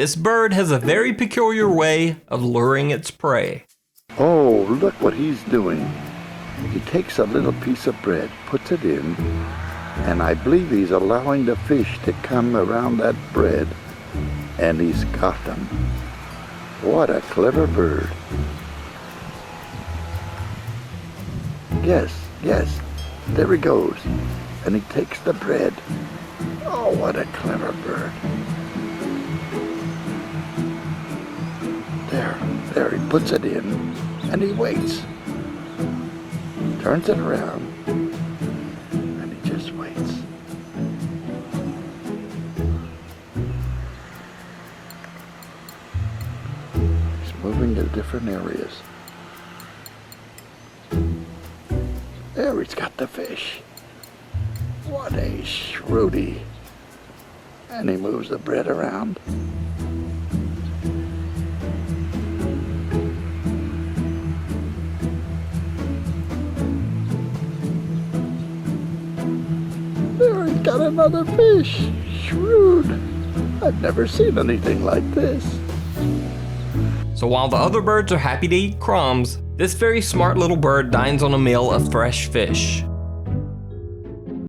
This bird has a very peculiar way of luring its prey. Oh, look what he's doing. He takes a little piece of bread, puts it in, and I believe he's allowing the fish to come around that bread, and he's got them. What a clever bird. Yes, there he goes. And he takes the bread. Oh, what a clever bird. There, he puts it in, and he waits. Turns it around, and he just waits. He's moving to different areas. There, he's got the fish. What a shrewdy. And he moves the bread around. There, he's got another fish. Shrewd. I've never seen anything like this. So while the other birds are happy to eat crumbs, this very smart little bird dines on a meal of fresh fish.